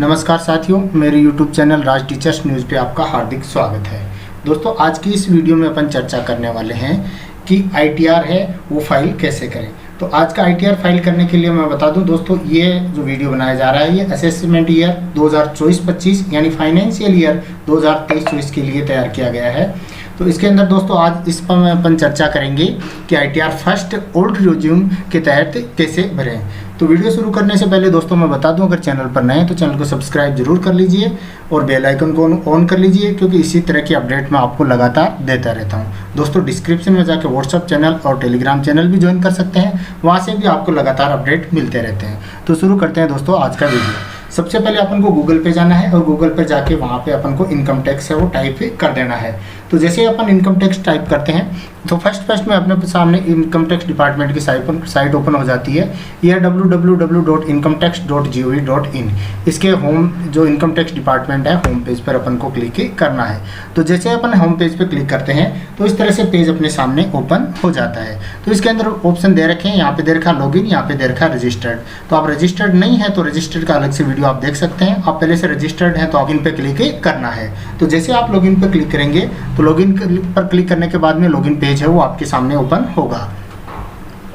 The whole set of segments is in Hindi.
नमस्कार साथियों, मेरे YouTube चैनल राज टीचर्स न्यूज़ पे आपका हार्दिक स्वागत है। दोस्तों, आज की इस वीडियो में अपन चर्चा करने वाले हैं कि ITR है वो फाइल कैसे करें। तो आज का ITR फाइल करने के लिए मैं बता दूं दोस्तों, ये जो वीडियो बनाया जा रहा है ये असेसमेंट ईयर 2024-25 यानी फाइनेंशियल ईयर 2023-24 के लिए तैयार किया गया है। तो इसके अंदर दोस्तों आज इस पर अपन चर्चा करेंगे कि ITR फर्स्ट ओल्ड रिज्यूम के तहत कैसे भरें। तो वीडियो शुरू करने से पहले दोस्तों मैं बता दूं, अगर चैनल पर नए हैं तो चैनल को सब्सक्राइब जरूर कर लीजिए और बेल आइकन को ऑन कर लीजिए, क्योंकि इसी तरह की अपडेट मैं आपको लगातार देता रहता हूं। दोस्तों, डिस्क्रिप्शन में जाकर व्हाट्सअप चैनल और टेलीग्राम चैनल भी ज्वाइन कर सकते हैं, वहाँ से भी आपको लगातार अपडेट मिलते रहते हैं। तो शुरू करते हैं दोस्तों आज का वीडियो। सबसे पहले अपन को गूगल पे जाना है और गूगल पे जाके वहाँ पे अपन को इनकम टैक्स है वो टाइप कर देना है। तो जैसे अपन इनकम टैक्स टाइप करते हैं तो फर्स्ट में अपने सामने इनकम टैक्स डिपार्टमेंट की साइट ओपन हो जाती है। यह www.incometax.gov.in इसके होम जो इनकम टैक्स डिपार्टमेंट है होम पेज पर अपन को क्लिक करना है। तो जैसे अपन होम पेज पे क्लिक करते हैं तो इस तरह से पेज अपने सामने ओपन हो जाता है। तो इसके अंदर ऑप्शन दे रखे हैं, यहाँ पे दे रखा लॉगिन, यहाँ पे दे रखा रजिस्टर्ड। तो आप रजिस्टर्ड नहीं है तो रजिस्टर्ड का अलग से वीडियो आप देख सकते हैं। आप पहले से रजिस्टर्ड हैं तो लॉगिन पे क्लिक करना है। तो जैसे आप लॉगिन पे क्लिक करेंगे तो लॉगिन पर क्लिक करने के बाद में लॉगिन पेज है वो आपके सामने ओपन होगा।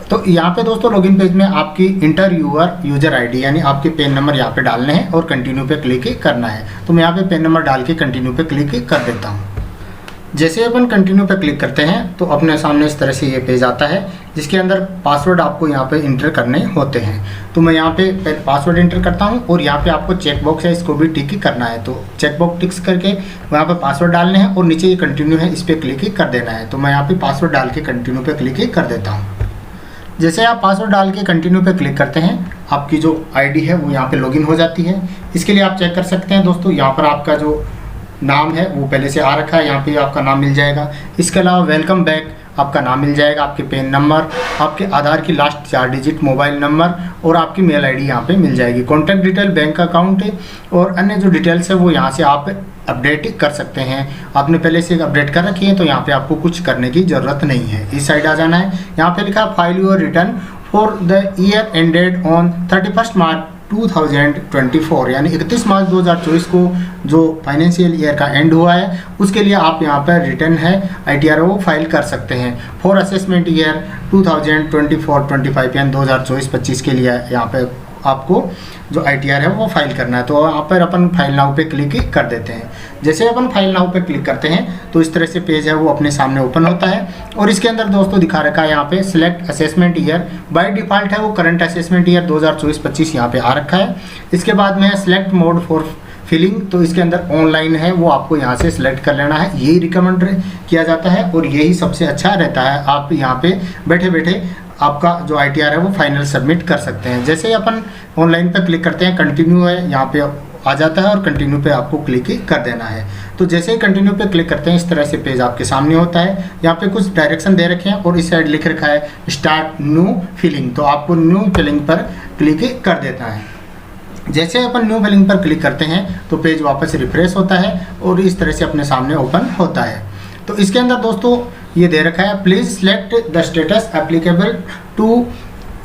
तो यहाँ पे दोस्तों लॉगिन पेज में आपकी इंटर यूजर आईडी यानी आपके पैन नंबर यहाँ पे डालने हैं और कंटिन्यू पे क्लिक करना है। तो मैं यहाँ पे पैन नंबर डाल के कंटिन्यू पे क्लिक कर देता हूँ। जैसे अपन कंटिन्यू पे क्लिक करते हैं तो अपने सामने इस तरह से ये पेज आता है, जिसके अंदर पासवर्ड आपको यहाँ पे इंटर करने होते हैं। तो मैं यहाँ पे पासवर्ड इंटर करता हूँ और यहाँ पे आपको चेक बॉक्स है, इसको भी टिक करना है। तो चेक बॉक्स टिक करके वहाँ पे पासवर्ड डालने हैं और नीचे ये कंटिन्यू है इस पर क्लिक कर देना है। तो मैं यहाँ पे पासवर्ड डाल के कंटिन्यू पे क्लिक कर देता हूँ। जैसे आप पासवर्ड डाल के कंटिन्यू पे क्लिक करते हैं, आपकी जो आईडी है वो यहाँ पे लॉगिन हो जाती है। इसके लिए आप चेक कर सकते हैं दोस्तों, यहाँ पर आपका जो नाम है वो पहले से आ रखा है, यहाँ पे आपका नाम मिल जाएगा। इसके अलावा वेलकम बैक आपका नाम मिल जाएगा, आपके पैन नंबर, आपके आधार की लास्ट 4 डिजिट मोबाइल नंबर और आपकी मेल आईडी यहाँ पे मिल जाएगी। कॉन्टैक्ट डिटेल, बैंक अकाउंट और अन्य जो डिटेल्स है वो यहाँ से आप अपडेट कर सकते हैं। आपने पहले से अपडेट कर रखी है तो यहाँ पे आपको कुछ करने की ज़रूरत नहीं है। इस साइड आ जाना है। यहाँ पे लिखा file your return for the year ended on 31 मार्च 2024 यानी 31 मार्च 2024 को जो फाइनेंशियल ईयर का एंड हुआ है उसके लिए आप यहाँ पर रिटर्न है ITR वो फाइल कर सकते हैं। फॉर असेसमेंट ईयर 2024-25 यानी 2024-25 के लिए यहाँ पे आपको जो ITR है वो फाइल करना है। तो यहाँ पर अपन फाइल नाउ पे क्लिक कर देते हैं। जैसे अपन फाइल नाउ पे क्लिक करते हैं तो इस तरह से पेज है वो अपने सामने ओपन होता है और इसके अंदर दोस्तों दिखा रखा है यहाँ पे select assessment year. By default है वो करंट असेसमेंट ईयर 2024-25 यहाँ पे आ रखा है। इसके बाद में है सिलेक्ट मोड फॉर फिलिंग, तो इसके अंदर ऑनलाइन है वो आपको यहाँ से सिलेक्ट कर लेना है। यही रिकमेंड किया जाता है और यही सबसे अच्छा रहता है। आप यहाँ पे बैठे बैठे आपका जो ITR है वो फाइनल सबमिट कर सकते हैं। जैसे ही अपन ऑनलाइन पर क्लिक करते हैं, कंटिन्यू है यहाँ पे आ जाता है और कंटिन्यू पे आपको क्लिक कर देना है। तो जैसे ही कंटिन्यू पे क्लिक करते हैं इस तरह से पेज आपके सामने होता है। यहाँ पे कुछ डायरेक्शन दे रखे हैं और इस साइड लिख रखा है स्टार्ट न्यू फिलिंग, तो आपको न्यू फिलिंग पर क्लिक कर देता है। जैसे अपन न्यू फिलिंग पर क्लिक करते हैं तो पेज वापस रिफ्रेश होता है और इस तरह से अपने सामने ओपन होता है। तो इसके अंदर दोस्तों ये दे रखा है please select the status applicable to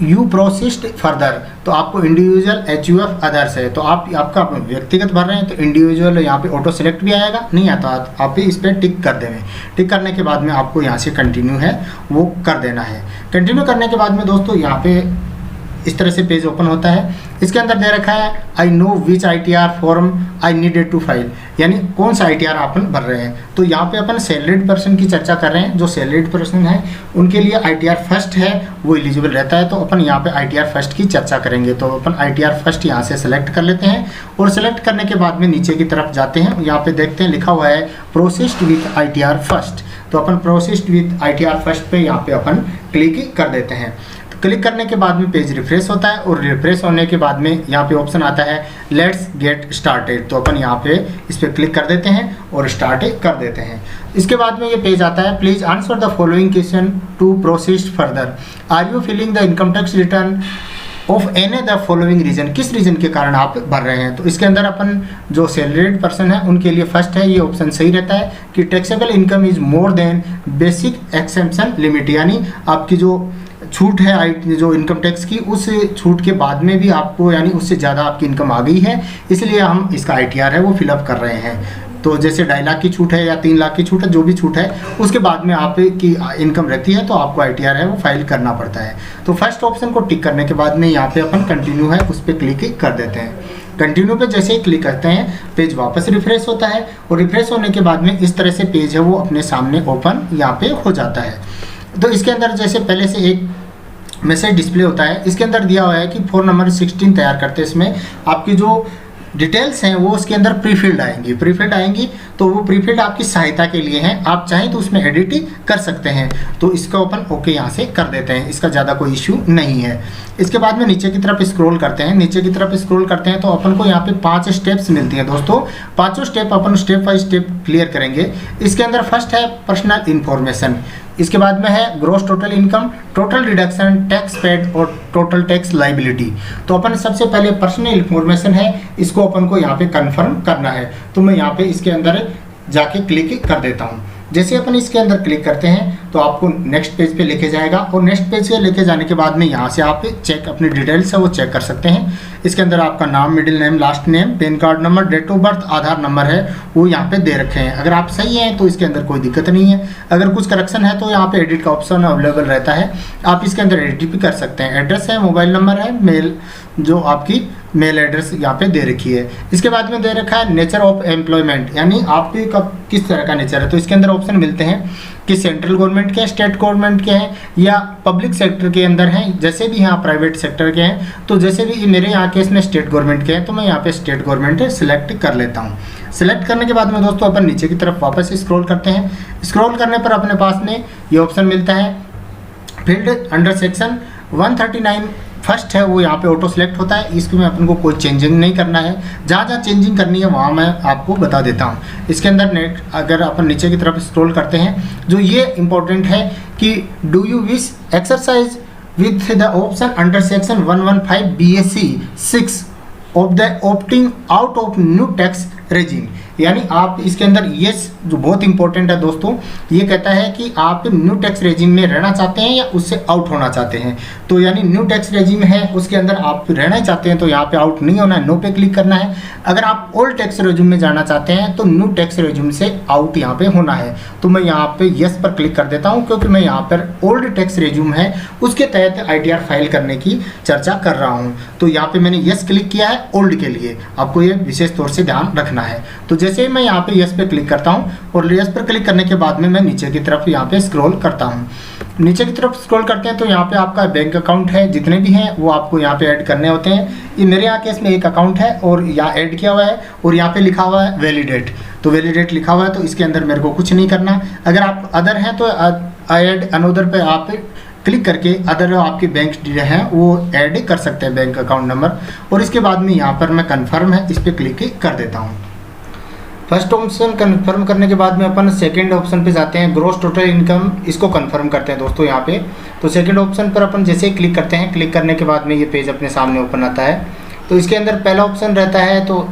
you processed further. तो आपको इंडिविजुअल HUF अदर्स है, तो आपका व्यक्तिगत भर रहे हैं तो इंडिविजुअल यहाँ पे ऑटो सेलेक्ट भी आएगा, नहीं आता आप भी इस पर टिक कर देंगे। टिक करने के बाद में आपको यहाँ से कंटिन्यू है वो कर देना है। कंटिन्यू करने के बाद में दोस्तों यहाँ पे इस तरह से पेज ओपन होता है। इसके अंदर दे रखा है I know which ITR form I needed to file, यानी कौन सा ITR अपन भर रहे हैं। तो यहाँ पे अपन सैलरीड पर्सन की चर्चा कर रहे हैं। जो सैलरीड पर्सन है उनके लिए ITR फर्स्ट है वो एलिजिबल रहता है। तो अपन यहाँ पे ITR फर्स्ट की चर्चा करेंगे। तो अपन ITR फर्स्ट यहाँ से सेलेक्ट कर लेते हैं और सेलेक्ट करने के बाद में नीचे की तरफ जाते हैं। यहाँ पे देखते हैं लिखा हुआ है प्रोसेस्ड विथ ITR फर्स्ट, तो अपन प्रोसेस्ड विथ ITR फर्स्ट पे यहाँ पे अपन क्लिक कर देते हैं। क्लिक करने के बाद में पेज रिफ्रेश होता है और रिफ्रेश होने के बाद में यहाँ पे ऑप्शन आता है लेट्स गेट स्टार्टेड। तो अपन यहाँ पे इस पर क्लिक कर देते हैं और स्टार्ट कर देते हैं। इसके बाद में ये पेज आता है please answer the following question to proceed further. Are you filling the income tax return of any the following reason, किस रीजन के कारण आप भर रहे हैं। तो इसके अंदर अपन जो सैलरीड पर्सन है उनके लिए फर्स्ट है, ये ऑप्शन सही रहता है कि taxable income is more than basic exemption limit, यानी आपकी जो छूट है जो इनकम टैक्स की, उस छूट के बाद में भी आपको यानी उससे ज़्यादा आपकी इनकम आ गई है, इसलिए हम इसका ITR है वो फिलअप कर रहे हैं। तो जैसे 2.5 लाख की छूट है या 3 लाख की छूट है, जो भी छूट है उसके बाद में आपकी इनकम रहती है तो आपको ITR है वो फाइल करना पड़ता है। तो फर्स्ट ऑप्शन को टिक करने के बाद में यहाँ पे अपन कंटिन्यू है उस पर क्लिक कर देते हैं। कंटिन्यू पे जैसे ही क्लिक करते हैं पेज वापस रिफ्रेश होता है, और रिफ्रेश होने के बाद में इस तरह से पेज है वो अपने सामने ओपन यहाँ पे हो जाता है। तो इसके अंदर जैसे पहले से एक मैसेज डिस्प्ले होता है, इसके अंदर दिया हुआ है कि फॉर्म नंबर 16 तैयार करते हैं, इसमें आपकी जो डिटेल्स हैं वो उसके अंदर प्रीफिल्ड आएंगी तो वो प्रीफिल्ड आपकी सहायता के लिए हैं, आप चाहें तो उसमें एडिट कर सकते हैं। तो इसका ओपन ओके यहाँ से कर देते हैं, इसका ज़्यादा कोई इश्यू नहीं है। इसके बाद में नीचे की तरफ स्क्रॉल करते हैं तो अपन को यहाँ पे 5 स्टेप्स मिलती हैं दोस्तों। 5 step upon step by step clear करेंगे। इसके अंदर फर्स्ट है पर्सनल इन्फॉर्मेशन, इसके बाद में है gross total income, total deduction, tax paid और टोटल टैक्स लाइबिलिटी। तो अपन सबसे पहले पर्सनल इन्फॉर्मेशन है, इसको अपन को यहाँ पे कंफर्म करना है। तो मैं यहाँ पे इसके अंदर जाके क्लिक कर देता हूँ। जैसे अपन इसके अंदर क्लिक करते हैं तो आपको नेक्स्ट पेज पे लेके जाएगा, और नेक्स्ट पेज पे लेके जाने के बाद में यहाँ से आप चेक अपनी डिटेल्स है वो चेक कर सकते हैं। इसके अंदर आपका नाम, middle name, last name, pan card number, date of birth, Aadhaar number है वो यहाँ पे दे रखे हैं। अगर आप सही हैं तो इसके अंदर कोई दिक्कत नहीं है, अगर कुछ करेक्शन है तो यहाँ पे एडिट का ऑप्शन अवेलेबल रहता है, आप इसके अंदर एडिट भी कर सकते हैं। एड्रेस है, मोबाइल नंबर है, मेल जो आपकी मेल एड्रेस यहाँ पे दे रखी है। इसके बाद में दे रखा है नेचर ऑफ एम्प्लॉयमेंट, यानी आपकी कब किस तरह का नेचर है। तो इसके अंदर ऑप्शन मिलते हैं कि सेंट्रल गवर्नमेंट के, स्टेट गवर्नमेंट के हैं या पब्लिक सेक्टर के अंदर हैं, जैसे भी यहाँ प्राइवेट सेक्टर के हैं। तो जैसे भी मेरे यहाँ केस में स्टेट गवर्नमेंट के हैं तो मैं यहाँ पे स्टेट गवर्नमेंट सिलेक्ट कर लेता हूँ। सिलेक्ट करने के बाद में दोस्तों अपन नीचे की तरफ वापस स्क्रॉल करते हैं। स्क्रॉल करने पर अपने पास में ये ऑप्शन मिलता है फील्ड अंडर सेक्शन 139 फर्स्ट है वो यहाँ पे ऑटो सेलेक्ट होता है। इसमें अपन को कोई चेंजिंग नहीं करना है, जहाँ जहाँ चेंजिंग करनी है वहाँ मैं आपको बता देता हूँ। इसके अंदर अगर अपन नीचे की तरफ स्क्रॉल करते हैं, जो ये इंपॉर्टेंट है कि do you wish exercise with the option under section 115 BSc 6 of the opting out of new tax regime, यानी आप इसके अंदर ये जो बहुत इंपॉर्टेंट है दोस्तों, ये कहता है कि आप न्यू टैक्स रेजिम में रहना चाहते हैं या उससे आउट होना चाहते हैं। तो यानी न्यू टैक्स रेजिम है उसके अंदर आप रहना ही चाहते हैं तो यहाँ पे आउट नहीं होना है, नो पे क्लिक करना है। अगर आप ओल्ड टैक्स रेजिम में जाना चाहते हैं तो न्यू टैक्स रेजिम से आउट यहाँ पे होना है। तो मैं यहाँ पे यस पर क्लिक कर देता हूँ, क्योंकि मैं यहाँ पर ओल्ड टैक्स रेजिम है उसके तहत ITR फाइल करने की चर्चा कर रहा हूँ। तो यहाँ पे मैंने यस क्लिक किया है ओल्ड के लिए, आपको ये विशेष तौर से ध्यान रखना है। तो जैसे ही मैं यहाँ पे यस पे क्लिक करता हूँ और यस पर क्लिक करने के बाद में मैं नीचे की तरफ यहाँ पे स्क्रॉल करता हूँ। नीचे की तरफ स्क्रॉल करते हैं तो यहाँ पे आपका बैंक अकाउंट है, जितने भी हैं वो आपको यहाँ पे ऐड करने होते हैं। ये मेरे यहाँ केस में एक अकाउंट है और यहाँ ऐड किया हुआ है, और यहाँ पे लिखा हुआ है वैलिडेट। तो वैलिडेट लिखा हुआ है तो इसके अंदर मेरे को कुछ नहीं करना। अगर आप अदर हैं तो ऐड अनदर पे आप क्लिक करके अदर आपके बैंक हैं वो ऐड कर सकते हैं, बैंक अकाउंट नंबर। और इसके बाद में यहाँ पर मैं कन्फर्म है इस पर क्लिक कर देता हूँ। फर्स्ट ऑप्शन कंफर्म करने के बाद में अपन सेकंड ऑप्शन पे जाते हैं, ग्रॉस टोटल इनकम, इसको कंफर्म करते हैं दोस्तों यहाँ पे। तो सेकंड ऑप्शन पर अपन जैसे ही क्लिक करते हैं, क्लिक करने के बाद में ये पेज अपने सामने ओपन आता है। तो इसके अंदर पहला ऑप्शन रहता है तो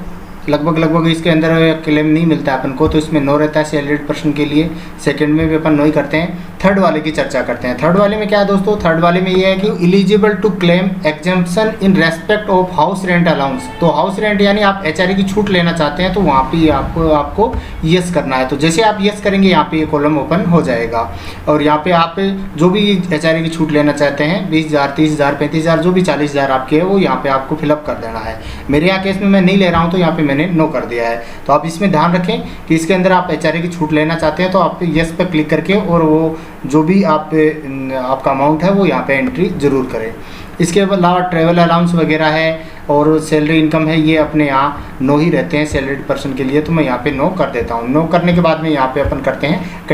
लगभग इसके अंदर क्लेम नहीं मिलता है अपन को, तो इसमें नो रहता है सैलरीड पर्सन के लिए। सेकंड में भी अपन नो ही करते हैं। थर्ड वाले की चर्चा करते हैं। थर्ड वाले में क्या है दोस्तों, थर्ड वाले में ये है कि eligible to claim exemption in respect of house rent allowance. तो हाउस रेंट यानी आप HRA की छूट लेना चाहते हैं तो वहाँ पे आपको यस करना है। तो जैसे आप यस करेंगे यहाँ पे ये कॉलम ओपन हो जाएगा, और यहाँ पे आप जो भी HRA की छूट लेना चाहते हैं 20,000, 30,000, 35,000 जो भी 40,000 आपके है वो यहाँ पे आपको फिलअप कर देना है। मेरे यहाँ केस में मैं नहीं ले रहा हूँ तो यहाँ पे मैंने नो कर दिया है। तो आप इसमें ध्यान रखें कि इसके अंदर आप HRA की छूट लेना चाहते हैं तो आप यस पर क्लिक करके और वो जो भी आपका अमाउंट है वो यहाँ पे एंट्री ज़रूर करें। इसके अलावा ट्रैवल अलाउंस वगैरह है और सैलरी इनकम है, ये अपने यहाँ नो ही रहते हैं सैलरीड पर्सन के लिए, तो मैं यहाँ पे नो कर देता हूँ। नो करने के बाद में यहाँ पे अपन करते हैं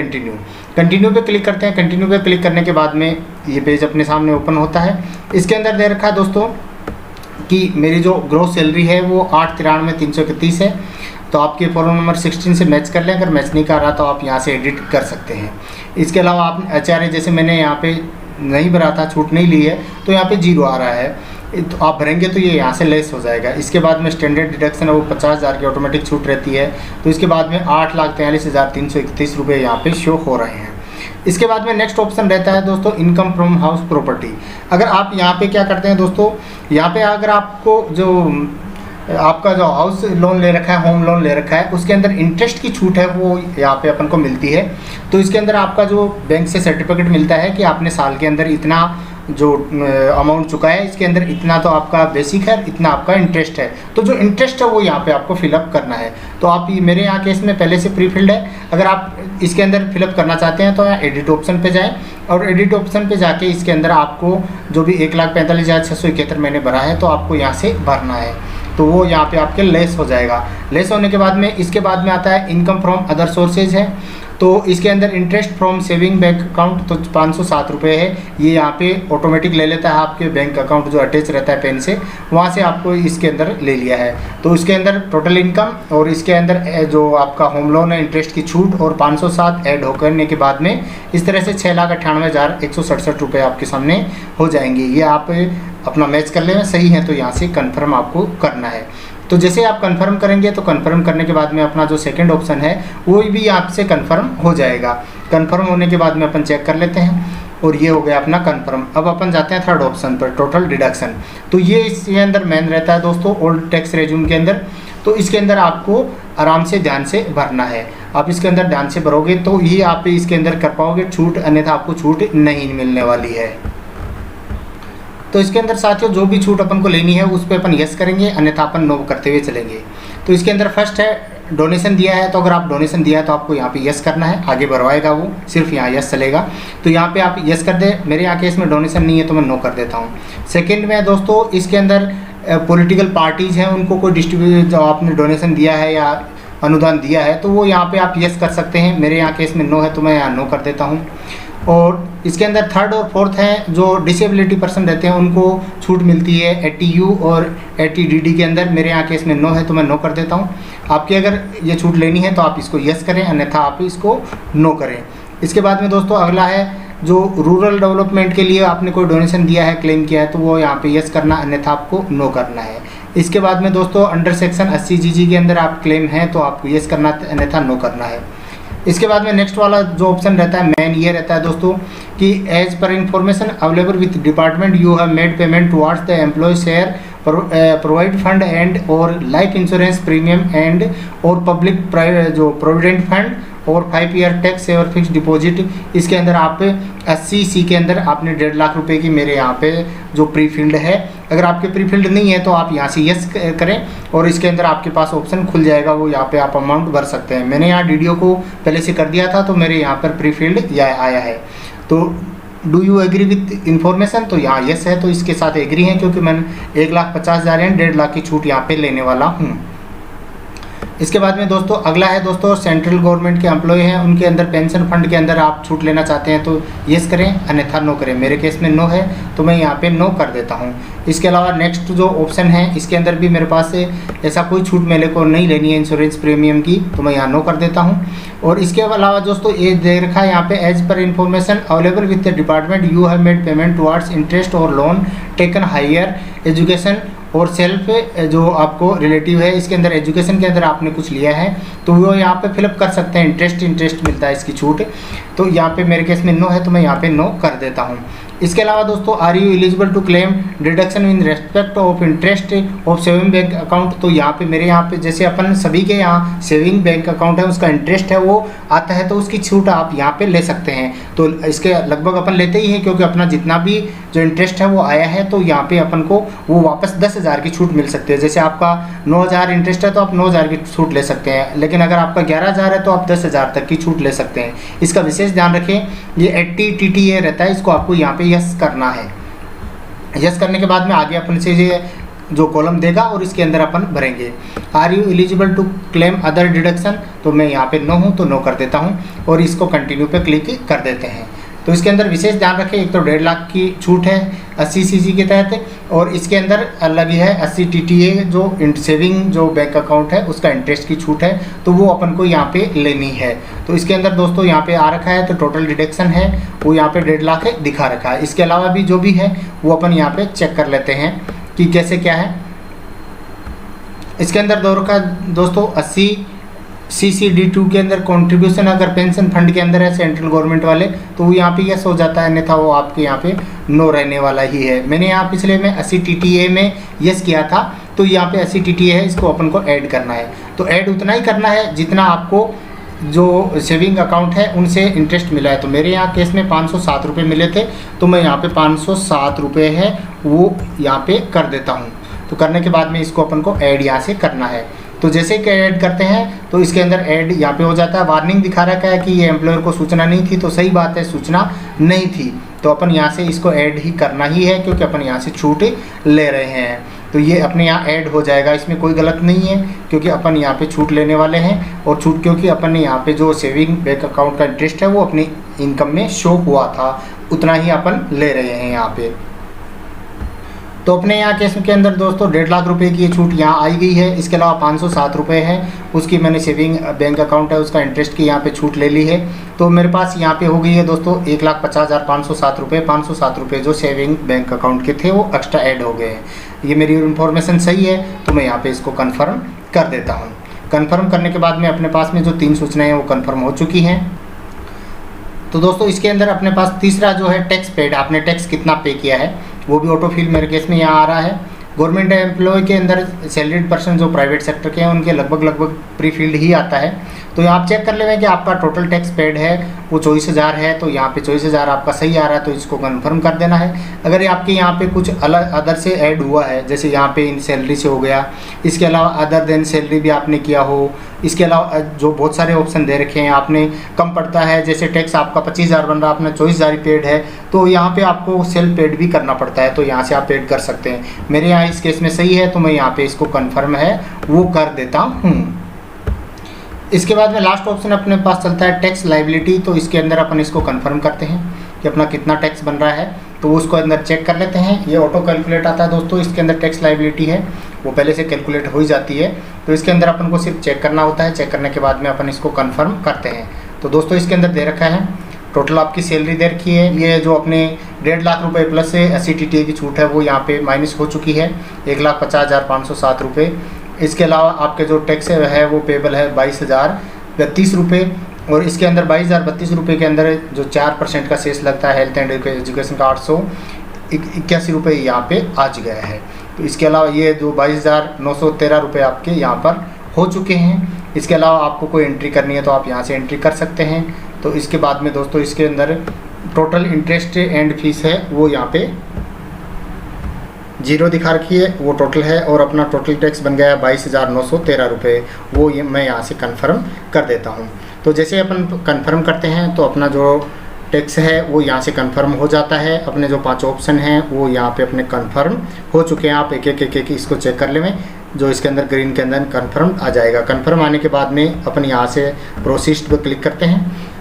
कंटिन्यू पे क्लिक करते हैं। कंटिन्यू पे क्लिक करने के बाद में ये पेज अपने सामने ओपन होता है। इसके अंदर दे रखा है दोस्तों कि मेरी जो ग्रोस सैलरी है वो 8,93,331 है। तो आपके फॉर्म नंबर 16 से मैच कर लें, अगर मैच नहीं कर रहा तो आप यहाँ से एडिट कर सकते हैं। इसके अलावा आप HRA जैसे मैंने यहाँ पे नहीं भरा था, छूट नहीं ली है, तो यहाँ पे 0 आ रहा है, तो आप भरेंगे तो ये यहाँ से लेस हो जाएगा। इसके बाद में स्टैंडर्ड डिडक्शन है वो 50,000 की ऑटोमेटिक छूट रहती है। तो इसके बाद में 8,43,331 रुपये यहाँ पे शो हो रहे हैं। इसके बाद में नेक्स्ट ऑप्शन रहता है दोस्तों इनकम फ्रॉम हाउस प्रॉपर्टी। अगर आप यहाँ पे क्या करते हैं दोस्तों, यहाँ पे अगर आपको जो आपका जो हाउस लोन ले रखा है, होम लोन ले रखा है, उसके अंदर इंटरेस्ट की छूट है वो यहाँ पे अपन को मिलती है। तो इसके अंदर आपका जो बैंक से सर्टिफिकेट मिलता है कि आपने साल के अंदर इतना जो अमाउंट चुका है, इसके अंदर इतना तो आपका बेसिक है, इतना आपका इंटरेस्ट है। तो जो इंटरेस्ट है वो यहाँ पे आपको फिलअप करना है। तो आप मेरे यहाँ केस में पहले से प्री फिल्ड है। अगर आप इसके अंदर फिलअप करना चाहते हैं तो यहाँ एडिट ऑप्शन पे जाएं और एडिट ऑप्शन पे जाके इसके अंदर आपको जो भी 1,45,671 मैंने भरा है तो आपको यहाँ से भरना है। तो वो यहाँ पे आपके लेस हो जाएगा। लेस होने के बाद में इसके बाद में आता है इनकम फ्रॉम अदर सोर्सेज है। तो इसके अंदर interest from saving bank account तो 507 रुपये है। ये यहाँ पे ऑटोमेटिक ले लेता है आपके बैंक अकाउंट जो अटैच रहता है पेन से, वहाँ से आपको इसके अंदर ले लिया है। तो इसके अंदर टोटल इनकम और इसके अंदर जो आपका होम लोन है इंटरेस्ट की छूट और 507 ऐड होने के बाद में इस तरह से 6,98,167 रुपये आपके सामने हो जाएंगे। ये आप अपना मैच कर लेना, सही है तो यहाँ से कन्फर्म आपको करना है। तो जैसे आप कंफर्म करेंगे तो कंफर्म करने के बाद में अपना जो सेकंड ऑप्शन है वो भी आपसे कंफर्म हो जाएगा। कंफर्म होने के बाद में अपन चेक कर लेते हैं और ये हो गया अपना कंफर्म। अब अपन जाते हैं थर्ड ऑप्शन पर, टोटल डिडक्शन। तो ये इसके अंदर मेन रहता है दोस्तों ओल्ड टैक्स रेज्यूम के अंदर। तो इसके अंदर आपको आराम से ध्यान से भरना है। आप इसके अंदर ध्यान से भरोगे तो ही आप इसके अंदर कर पाओगे छूट, अन्यथा आपको छूट नहीं मिलने वाली है। तो इसके अंदर साथियों जो भी छूट अपन को लेनी है उस पर अपन यस करेंगे, अन्यथा अपन नो करते हुए चलेंगे। तो इसके अंदर फर्स्ट है डोनेशन दिया है, तो अगर आप डोनेशन दिया है तो आपको यहाँ पे यस करना है, आगे बढ़वाएगा वो, सिर्फ यहाँ यस चलेगा। तो यहाँ पे आप यस कर दे। मेरे यहाँ केस में डोनेशन नहीं है तो मैं नो कर देता हूँ। सेकेंड में दोस्तों इसके अंदर पॉलिटिकल पार्टीज़ हैं, उनको कोई डिस्ट्रीब्यूट जो आपने डोनेशन दिया है या अनुदान दिया है तो वो यहाँ पे आप यस कर सकते हैं। मेरे यहाँ केस में नो है तो मैं यहाँ नो कर देता हूँ। और इसके अंदर थर्ड और फोर्थ हैं जो डिसेबिलिटी पर्सन रहते हैं उनको छूट मिलती है ATU और ATDD के अंदर। मेरे यहाँ केस में नो है तो मैं नो कर देता हूँ। आपकी अगर ये छूट लेनी है तो आप इसको यस करें, अन्यथा आप इसको नो करें। इसके बाद में दोस्तों अगला है जो रूरल डेवलपमेंट के लिए आपने कोई डोनेशन दिया है, क्लेम किया है, तो वो यहाँ पे यस करना, अन्यथा आपको नो करना है। इसके बाद में दोस्तों अंडर सेक्शन 80GG के अंदर आप क्लेम हैं तो आपको यस करना, अन्यथा नो करना है। इसके बाद में नेक्स्ट वाला जो ऑप्शन रहता है मेन ये रहता है दोस्तों कि as per information available with department you have made payment towards the employ share provide fund and और लाइफ इंश्योरेंस प्रीमियम एंड और पब्लिक जो प्रोविडेंट फंड और 5 year tax saver fix deposit. इसके अंदर आप 80C के अंदर आपने 1.5 लाख रुपए की मेरे यहाँ पे जो प्री फील्ड है, अगर आपके प्री फील्ड नहीं है तो आप यहाँ से यस करें और इसके अंदर आपके पास ऑप्शन खुल जाएगा, वो यहाँ पे आप अमाउंट भर सकते हैं। मैंने यहाँ DDO को पहले से कर दिया था तो मेरे यहाँ पर प्री फील्ड आया है। तो do you agree with information, तो यहाँ यस है तो इसके साथ एग्री हैं क्योंकि मैंने 1,50,000 एंड 1.5 लाख की छूट यहाँ पे लेने वाला हूँ। इसके बाद में दोस्तों अगला है दोस्तों सेंट्रल गवर्नमेंट के एम्प्लॉय हैं, उनके अंदर पेंशन फंड के अंदर आप छूट लेना चाहते हैं तो यस करें, अन्यथा नो करें। मेरे केस में नो है तो मैं यहाँ पे नो कर देता हूँ। इसके अलावा नेक्स्ट जो ऑप्शन है इसके अंदर भी मेरे पास ऐसा कोई छूट मेरे को नहीं लेनी है इंश्योरेंस प्रीमियम की, तो मैं यहाँ नो कर देता हूँ। और इसके अलावा दोस्तों ये दे रखा है यहाँ पे as per information available with the department you have made payment towards interest और लोन टेकन हायर एजुकेशन और सेल्फ जो आपको रिलेटिव है, इसके अंदर एजुकेशन के अंदर आपने कुछ लिया है तो वो यहाँ पे फिलअप कर सकते हैं। इंटरेस्ट मिलता है इसकी छूट, तो यहाँ पे मेरे केस में नो है तो मैं यहाँ पे नो कर देता हूँ। इसके अलावा दोस्तों are you eligible to claim deduction in respect of interest of saving bank account, तो यहाँ पे मेरे यहाँ पे जैसे अपन सभी के यहाँ सेविंग बैंक अकाउंट है उसका इंटरेस्ट है वो आता है तो उसकी छूट आप यहाँ पे ले सकते हैं। तो इसके लगभग अपन लेते ही हैं क्योंकि अपना जितना भी जो इंटरेस्ट है वो आया है तो यहाँ पे अपन को वो वापस 10,000 की छूट मिल सकती है। जैसे आपका 9,000 इंटरेस्ट है तो आप 9,000 की छूट ले सकते हैं, लेकिन अगर आपका 11,000 है तो आप 10,000 तक की छूट ले सकते हैं। इसका विशेष ध्यान रखें, ये 80TTA रहता है, इसको आपको यहाँ पे यस करना है। यस करने के बाद में आगे अपन से ये जो कॉलम देगा और इसके अंदर अपन भरेंगे are you eligible to claim other deduction, तो मैं यहाँ पे नो हूँ तो नो कर देता हूँ और इसको कंटिन्यू पे क्लिक कर देते हैं। तो इसके अंदर विशेष ध्यान रखें, एक तो 1.5 लाख की छूट है 80CC के तहत और इसके अंदर अलग ही है 80TTA जो सेविंग जो बैंक अकाउंट है उसका इंटरेस्ट की छूट है, तो वो अपन को यहाँ पे लेनी है। तो इसके अंदर दोस्तों यहाँ पे आ रखा है तो टोटल डिडक्शन है वो यहाँ पे 1.5 लाख दिखा रखा है। इसके अलावा भी जो भी है वो अपन यहाँ पे चेक कर लेते हैं कि कैसे क्या है। इसके अंदर दोस्तों 80 CCD2 के अंदर कंट्रीब्यूशन अगर पेंशन फंड के अंदर है सेंट्रल गवर्नमेंट वाले, तो वो यहाँ पे यस हो जाता है, अन्यथा वो आपके यहाँ पे नो रहने वाला ही है। मैंने यहाँ पिछले में 80 TTA में यस किया था, तो यहाँ पे 80 TTA है, इसको अपन को ऐड करना है। तो ऐड उतना ही करना है जितना आपको जो सेविंग अकाउंट है उनसे इंटरेस्ट मिला है। तो मेरे यहाँ केस में 507 रुपये मिले थे, तो मैं यहाँ पे 507 रुपये है वो यहाँ पे कर देता हूँ। तो करने के बाद में इसको अपन को ऐड यहाँ से करना है। तो जैसे कि ऐड करते हैं तो इसके अंदर ऐड यहाँ पे हो जाता है। वार्निंग दिखा रखा है कि ये एम्प्लॉयर को सूचना नहीं थी, तो सही बात है, सूचना नहीं थी, तो अपन यहाँ से इसको ऐड ही करना ही है, क्योंकि अपन यहाँ से छूट ले रहे हैं। तो ये अपने यहाँ ऐड हो जाएगा, इसमें कोई गलत नहीं है, क्योंकि अपन यहाँ पे छूट लेने वाले हैं। और छूट क्योंकि अपन ने यहाँ पे जो सेविंग बैंक अकाउंट का इंटरेस्ट है वो अपनी इनकम में शो हुआ था, उतना ही अपन ले रहे हैं यहाँ पे। तो अपने यहाँ केस के अंदर दोस्तों 1.5 लाख रुपए की छूट यहाँ आई गई है। इसके अलावा 507 रुपये है, उसकी मैंने सेविंग बैंक अकाउंट है उसका इंटरेस्ट की यहाँ पे छूट ले ली है। तो मेरे पास यहाँ पे हो गई है दोस्तों 1,50,507 रुपये। 507 रुपये जो सेविंग बैंक अकाउंट के थे वो एक्स्ट्रा ऐड हो गए हैं। ये मेरी इन्फॉर्मेशन सही है, तो मैं यहाँ पे इसको कन्फर्म कर देता हूँ। कन्फर्म करने के बाद में अपने पास में जो 3 सूचनाएँ हैं वो कन्फर्म हो चुकी हैं। तो दोस्तों इसके अंदर अपने पास तीसरा जो है टैक्स पेड, आपने टैक्स कितना पे किया है वो भी ऑटो फिल मेरे केस में यहाँ आ रहा है। गवर्नमेंट एम्प्लॉय के अंदर सैलरीड पर्सन जो प्राइवेट सेक्टर के हैं उनके लगभग प्री फील्ड ही आता है। तो यहाँ आप चेक कर लेंगे कि आपका टोटल टैक्स पेड है वो 24,000 है, तो यहाँ पे 24,000 आपका सही आ रहा है, तो इसको कंफर्म कर देना है। अगर ये आपके यहाँ पे कुछ अलग अदर से ऐड हुआ है, जैसे यहाँ पे इन सैलरी से हो गया, इसके अलावा अदर देन सैलरी भी आपने किया हो, इसके अलावा जो बहुत सारे ऑप्शन दे रखे हैं, आपने कम पड़ता है, जैसे टैक्स आपका 25,000 बन रहा है, आपने 24,000 पेड है, तो यहाँ पे आपको सेल्फ पेड भी करना पड़ता है, तो यहाँ से आप पेड कर सकते हैं। मेरे यहाँ इस केस में सही है, तो मैं यहाँ पे इसको कन्फर्म है वो कर देता हूँ। इसके बाद में लास्ट ऑप्शन अपने पास चलता है टैक्स लाइबिलिटी। तो इसके अंदर अपन इसको कंफर्म करते हैं कि अपना कितना टैक्स बन रहा है, तो उसको अंदर चेक कर लेते हैं। ये ऑटो कैलकुलेट आता है दोस्तों, इसके अंदर टैक्स लाइबिलिटी है वो पहले से कैलकुलेट हो ही जाती है। तो इसके अंदर अपन को सिर्फ चेक करना होता है, चेक करने के बाद में अपन इसको कन्फर्म करते हैं। तो दोस्तों इसके अंदर दे रखा है टोटल आपकी सैलरी दे रखी है, ये जो अपने 1.5 लाख रुपये प्लस से 80 TTA की छूट है वो यहाँ पे माइनस हो चुकी है, 1,50,507 रुपये। इसके अलावा आपके जो टैक्स है वो पेबल है 22,032 रुपये, और इसके अंदर 22,032 रुपये के अंदर जो 4% का सेस लगता है हेल्थ एंड एजुकेशन का 881 रुपये यहाँ पे आज गया है। तो इसके अलावा ये जो 22,913 रुपये आपके यहाँ पर हो चुके हैं। इसके अलावा आपको कोई एंट्री करनी है तो आप यहाँ से एंट्री कर सकते हैं। तो इसके बाद में दोस्तों इसके अंदर टोटल इंटरेस्ट एंड फीस है वो यहाँ पे 0 दिखा रखी है, वो टोटल है, और अपना टोटल टैक्स बन गया है 22,913 रुपये, वो ये मैं यहाँ से कंफर्म कर देता हूँ। तो जैसे अपन कंफर्म करते हैं तो अपना जो टैक्स है वो यहाँ से कंफर्म हो जाता है। अपने जो 5 ऑप्शन हैं वो यहाँ पे अपने कंफर्म हो चुके हैं। आप एक एक इसको चेक कर लें, जो इसके अंदर ग्रीन के अंदर कंफर्म आ जाएगा। कंफर्म आने के बाद में अपन यहाँ से प्रोसीड पे क्लिक करते हैं।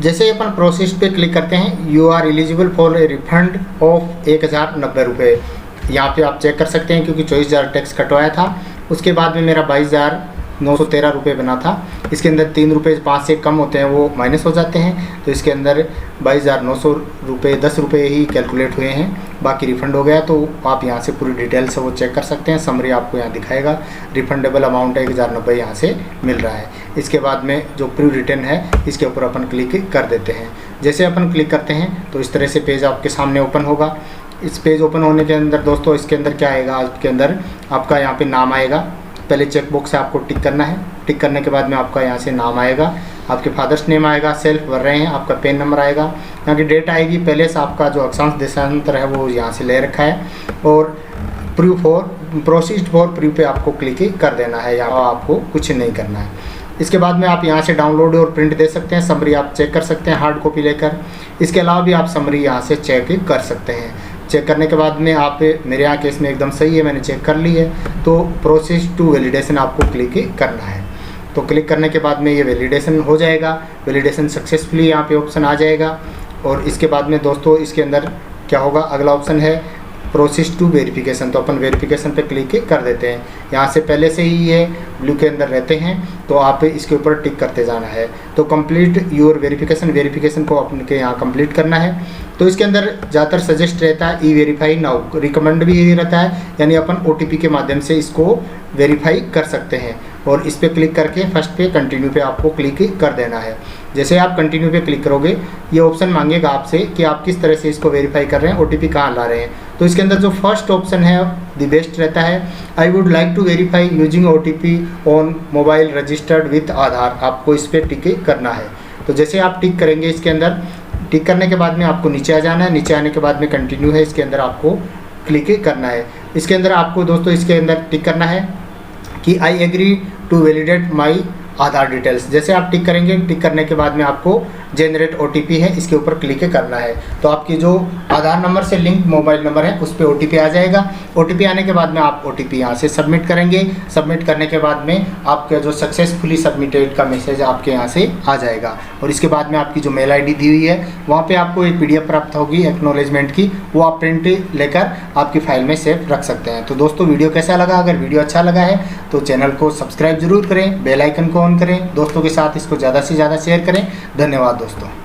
जैसे अपन प्रोसीड पे क्लिक करते हैं, you are eligible for a refund of 1,090 रुपये। यहाँ पे आप चेक कर सकते हैं, क्योंकि 24,000 टैक्स कटवाया था, उसके बाद में मेरा 22,913 रुपये बना था। इसके अंदर 3 रुपये 5 से कम होते हैं वो माइनस हो जाते हैं, तो इसके अंदर 22,900 रुपये 10 रुपये ही कैलकुलेट हुए हैं, बाकी रिफ़ंड हो गया। तो आप यहाँ से पूरी डिटेल से वो चेक कर सकते हैं। समरी आपको यहाँ दिखाएगा, रिफंडेबल अमाउंट है 1,090 यहाँ से मिल रहा है। इसके बाद में जो प्री रिटर्न है इसके ऊपर अपन क्लिक कर देते हैं। जैसे अपन क्लिक करते हैं तो इस तरह से पेज आपके सामने ओपन होगा। इस पेज ओपन होने के अंदर दोस्तों इसके अंदर क्या आएगा, आपके अंदर आपका यहाँ पे नाम आएगा। पहले चेक बॉक्स से आपको टिक करना है, टिक करने के बाद में आपका यहाँ से नाम आएगा, आपके फादर्स नेम आएगा, सेल्फ भर रहे हैं, आपका पेन नंबर आएगा, यहाँ की डेट आएगी, पहले से आपका जो अक्षांश देशांतर है वो यहाँ से ले रखा है, और proof for proceed for proof पे आपको क्लिक कर देना है। यहाँ आपको कुछ नहीं करना है। इसके बाद में आप यहाँ से डाउनलोड और प्रिंट दे सकते हैं, समरी आप चेक कर सकते हैं हार्ड कॉपी लेकर। इसके अलावा भी आप समरी यहाँ से चेक कर सकते हैं। चेक करने के बाद में आप, मेरे यहाँ केस में एकदम सही है, मैंने चेक कर ली है, तो प्रोसेस टू वैलिडेशन आपको क्लिक करना है। तो क्लिक करने के बाद में ये वैलिडेशन हो जाएगा, वैलिडेशन सक्सेसफुली यहाँ पे ऑप्शन आ जाएगा। और इसके बाद में दोस्तों इसके अंदर क्या होगा, अगला ऑप्शन है प्रोसेस टू वेरिफिकेशन। तो अपन वेरिफिकेशन पे क्लिक कर देते हैं। यहाँ से पहले से ही ये ब्लू के अंदर रहते हैं, तो आप इसके ऊपर टिक करते जाना है। तो कंप्लीट योर वेरिफिकेशन, वेरिफिकेशन को अपन के यहाँ कंप्लीट करना है। तो इसके अंदर ज़्यादातर सजेस्ट रहता है ई वेरीफाई नाउ, रिकमेंड भी यही रहता है, यानी अपन OTP के माध्यम से इसको वेरीफाई कर सकते हैं। और इस पर क्लिक करके फर्स्ट पे कंटिन्यू पे आपको क्लिक कर देना है। जैसे आप कंटिन्यू पे क्लिक करोगे ये ऑप्शन मांगेगा आपसे कि आप किस तरह से इसको वेरीफाई कर रहे हैं, OTP कहाँ ला रहे हैं। तो इसके अंदर जो फर्स्ट ऑप्शन है द बेस्ट रहता है, I would like to verify using OTP on mobile registered with Aadhaar. आपको इस पर टिक करना है। तो जैसे आप टिक करेंगे इसके अंदर, टिक करने के बाद में आपको नीचे आ जाना है। नीचे आने के बाद में कंटिन्यू है, इसके अंदर आपको क्लिक करना है। इसके अंदर आपको दोस्तों इसके अंदर टिक करना है कि I agree to validate my Aadhaar details. जैसे आप टिक करेंगे, टिक करने के बाद में आपको जनरेट OTP है, इसके ऊपर क्लिक करना है। तो आपकी जो आधार नंबर से लिंक मोबाइल नंबर है उस पर OTP आ जाएगा। OTP आने के बाद में आप OTP यहाँ से सबमिट करेंगे। सबमिट करने के बाद में आपका जो सक्सेसफुली सबमिटेड का मैसेज आपके यहाँ से आ जाएगा। और इसके बाद में आपकी जो मेल ID दी हुई है वहाँ पर आपको एक PDF प्राप्त होगी एक्नॉलेजमेंट की, वो आप प्रिंट लेकर आपकी फाइल में सेव रख सकते हैं। तो दोस्तों वीडियो कैसा लगा? अगर वीडियो अच्छा लगा है तो चैनल को सब्सक्राइब जरूर करें, बेल आइकन को ऑन करें, दोस्तों के साथ इसको ज़्यादा से ज़्यादा शेयर करें। धन्यवाद दोस्तों।